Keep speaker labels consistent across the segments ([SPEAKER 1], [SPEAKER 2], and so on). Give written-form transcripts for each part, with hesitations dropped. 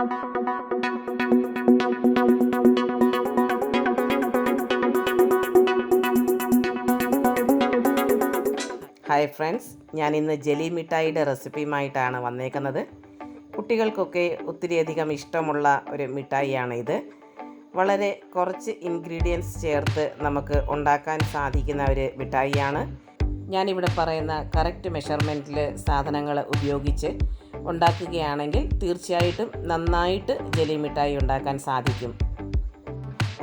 [SPEAKER 1] Hi friends, ഞാനിന്ന് jelly മിഠായിയുടെ റെസിപ്പിയുമായിട്ടാണ് വന്നേക്കുന്നത്. കുട്ടികൾക്കൊക്കെ ഒത്തിരിയധികം ഇഷ്ടമുള്ള ഒരു മിഠായിയാണ് ഇത്. വളരെ കുറച്ച് ഇൻഗ്രീഡിയൻസ് ചേർത്ത് നമുക്ക് ഉണ്ടാക്കാൻ സാധിക്കുന്ന ഒരു മിഠായിയാണ്. ഞാനിവിടെ പറയുന്ന കറക്റ്റ് മെഷർമെൻറ്റിൽ സാധനങ്ങൾ ഉപയോഗിച്ച് ഉണ്ടാക്കുകയാണെങ്കിൽ തീർച്ചയായിട്ടും നന്നായിട്ട് ജെലി മിഠായി ഉണ്ടാക്കാൻ സാധിക്കും.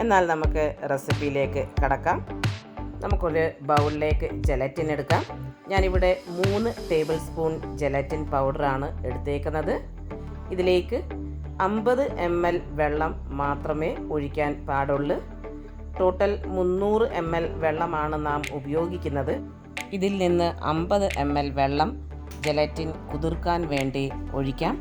[SPEAKER 1] എന്നാൽ നമുക്ക് റെസിപ്പിയിലേക്ക് കടക്കാം. നമുക്കൊരു ബൗളിലേക്ക് ജെലറ്റിൻ എടുക്കാം. ഞാനിവിടെ 3 ടേബിൾ സ്പൂൺ ജെലറ്റിൻ പൗഡറാണ് എടുത്തേക്കുന്നത്. ഇതിലേക്ക് 50 ml വെള്ളം മാത്രമേ ഒഴിക്കാൻ പാടുള്ളൂ. ടോട്ടൽ 300 ml വെള്ളമാണ് നാം ഉപയോഗിക്കുന്നത്. ഇതിൽ നിന്ന് 50 ml വെള്ളം ജെലറ്റിൻ കുതിർക്കാൻ വേണ്ടി ഒഴിക്കാം.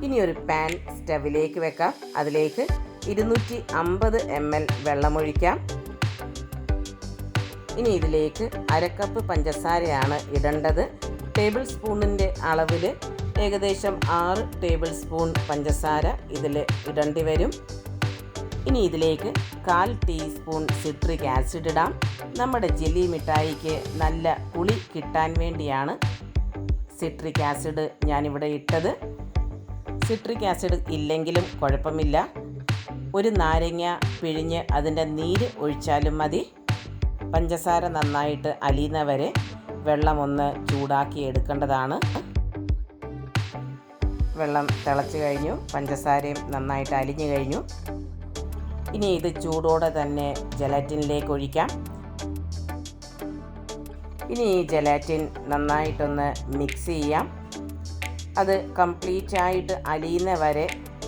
[SPEAKER 1] ഇനി ഒരു പാൻ സ്റ്റവിലേക്ക് വെക്കാം. അതിലേക്ക് 250 ml വെള്ളം ഒഴിക്കാം. ഇനി ഇതിലേക്ക് 1/2 കപ്പ് പഞ്ചസാരയാണ് ഇടേണ്ടത്. ടേബിൾ സ്പൂണിൻ്റെ അളവിൽ ഏകദേശം 6 ടേബിൾ സ്പൂൺ പഞ്ചസാര ഇതിൽ ഇടേണ്ടി വരും. ഇനി ഇതിലേക്ക് 1/4 ടീസ്പൂൺ സിട്രിക് ആസിഡ് ഇടാം. നമ്മുടെ ജെലി മിഠായിക്ക് നല്ല പുളി കിട്ടാൻ വേണ്ടിയാണ് സിട്രിക് ആസിഡ് ഞാനിവിടെ ഇട്ടത്. സിട്രിക് ആസിഡ് ഇല്ലെങ്കിലും കുഴപ്പമില്ല. ഒരു നാരങ്ങ പിഴിഞ്ഞ് അതിൻ്റെ നീര് ഒഴിച്ചാലും മതി. പഞ്ചസാര നന്നായിട്ട് അലിയുന്നവരെ വെള്ളം ഒന്ന് ചൂടാക്കി എടുക്കേണ്ടതാണ്. വെള്ളം തിളച്ച് കഴിഞ്ഞു, പഞ്ചസാരയും നന്നായിട്ട് അലിഞ്ഞു കഴിഞ്ഞു. ഇനി ഇത് ചൂടോടെ തന്നെ ജെലാറ്റിനിലേക്ക് ഒഴിക്കാം. ഇനി ഈ ജെലാറ്റിൻ നന്നായിട്ടൊന്ന് മിക്സ് ചെയ്യാം. അത് കംപ്ലീറ്റ് ആയിട്ട് അലിയുന്നവരെ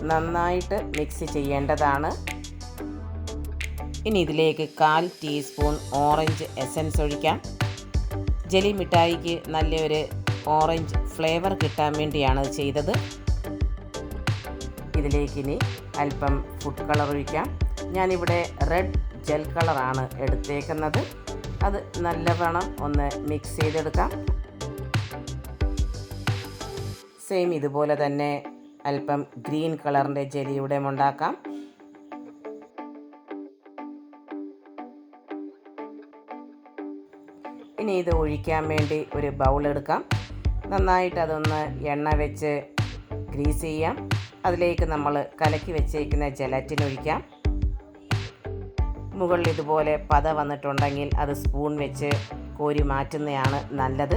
[SPEAKER 1] നന്നായിട്ട് മിക്സ് ചെയ്യേണ്ടതാണ്. ഇനി ഇതിലേക്ക് 1/4 ടീസ്പൂൺ ഓറഞ്ച് എസൻസ് ഒഴിക്കാം. ജെലി മിഠായിക്ക് നല്ലൊരു ഓറഞ്ച് ഫ്ലേവർ കിട്ടാൻ വേണ്ടിയാണ് ഇത് ചെയ്തത്. ഇതിലേക്ക് ഇനി അല്പം ഫുഡ് കളർ ഒഴിക്കാം. ഞാനിവിടെ റെഡ് ജെൽ കളറാണ് എടുത്തേക്കുന്നത്. അത് നല്ലവണ്ണം ഒന്ന് മിക്സ് ചെയ്തെടുക്കാം. സെയിം ഇതുപോലെ തന്നെ അല്പം ഗ്രീൻ കളറിൻ്റെ ജെലിയുടെ ഉണ്ടാക്കാം. ഇനി ഇത് ഒഴിക്കാൻ വേണ്ടി ഒരു ബൗൾ എടുക്കാം. നന്നായിട്ട് അതൊന്ന് എണ്ണ വെച്ച് ഗ്രീസ് ചെയ്യാം. അതിലേക്ക് നമ്മൾ കലക്കി വെച്ചേക്കുന്ന ജെലറ്റിൻ ഒഴിക്കാം. മുകളിൽ ഇതുപോലെ പത വന്നിട്ടുണ്ടെങ്കിൽ അത് സ്പൂൺ വെച്ച് കോരി മാറ്റുന്നതാണ് നല്ലത്.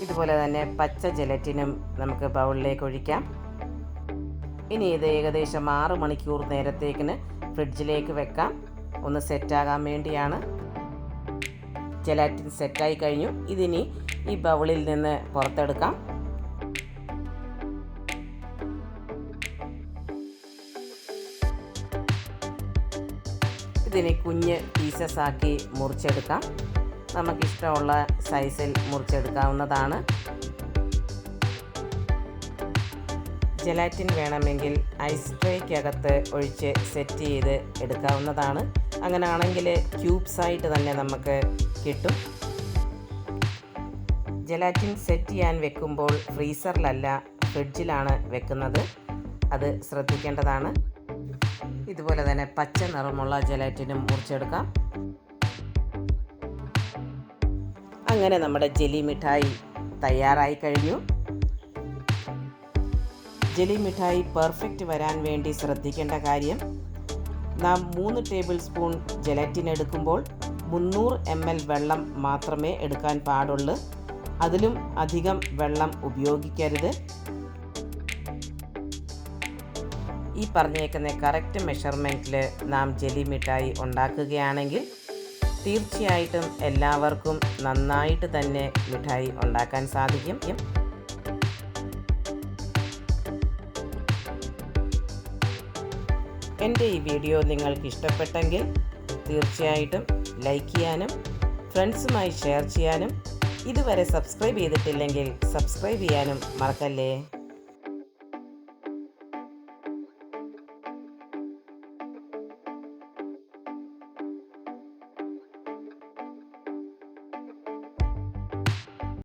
[SPEAKER 1] ഇതുപോലെ തന്നെ പച്ച ജെലറ്റിനും നമുക്ക് ബൗളിലേക്ക് ഒഴിക്കാം. ഇനി ഇത് ഏകദേശം 6 മണിക്കൂർ നേരത്തേക്കിന് ഫ്രിഡ്ജിലേക്ക് വെക്കാം. ഒന്ന് സെറ്റാകാൻ വേണ്ടിയാണ്. ജെലാറ്റിൻ സെറ്റായി കഴിഞ്ഞു. ഇതിനി ഈ ബൗളിൽ നിന്ന് പുറത്തെടുക്കാം. ഇതിനി കുഞ്ഞ് പീസസ് ആക്കി മുറിച്ചെടുക്കാം. നമുക്കിഷ്ടമുള്ള സൈസിൽ മുറിച്ചെടുക്കാവുന്നതാണ്. ജെലാറ്റിൻ വേണമെങ്കിൽ ഐസ് ട്രേക്കകത്ത് ഒഴിച്ച് സെറ്റ് ചെയ്ത് എടുക്കാവുന്നതാണ്. അങ്ങനെയാണെങ്കിൽ ക്യൂബ്സായിട്ട് തന്നെ നമുക്ക് കിട്ടും. ജെലാറ്റിൻ സെറ്റ് ചെയ്യാൻ വെക്കുമ്പോൾ ഫ്രീസറിലല്ല ഫ്രിഡ്ജിലാണ് വെക്കുന്നത്. അത് ശ്രദ്ധിക്കേണ്ടതാണ്. ഇതുപോലെ തന്നെ പച്ച നിറമുള്ള ജെലാറ്റിനും മുറിച്ചെടുക്കാം. അങ്ങനെ നമ്മുടെ ജെലി മിഠായി തയ്യാറായി കഴിഞ്ഞു. ജെലി മിഠായി പെർഫെക്റ്റ് വരാൻ വേണ്ടി ശ്രദ്ധിക്കേണ്ട കാര്യം, നാം 3 ടേബിൾ സ്പൂൺ ജെലറ്റിൻ എടുക്കുമ്പോൾ 300 ml വെള്ളം മാത്രമേ എടുക്കാൻ പാടുള്ളൂ. അതിലും അധികം വെള്ളം ഉപയോഗിക്കരുത്. ഈ പറഞ്ഞേക്കുന്ന കറക്റ്റ് മെഷർമെൻറ്റിൽ നാം ജെലി മിഠായി ഉണ്ടാക്കുകയാണെങ്കിൽ തീർച്ചയായിട്ടും എല്ലാവർക്കും നന്നായിട്ട് തന്നെ മിഠായി ഉണ്ടാക്കാൻ സാധിക്കും. എൻ്റെ ഈ വീഡിയോ നിങ്ങൾക്ക് ഇഷ്ടപ്പെട്ടെങ്കിൽ തീർച്ചയായിട്ടും ലൈക്ക് ചെയ്യാനും ഫ്രണ്ട്സുമായി ഷെയർ ചെയ്യാനും ഇതുവരെ സബ്സ്ക്രൈബ് ചെയ്തിട്ടില്ലെങ്കിൽ സബ്സ്ക്രൈബ് ചെയ്യാനും മറക്കല്ലേ.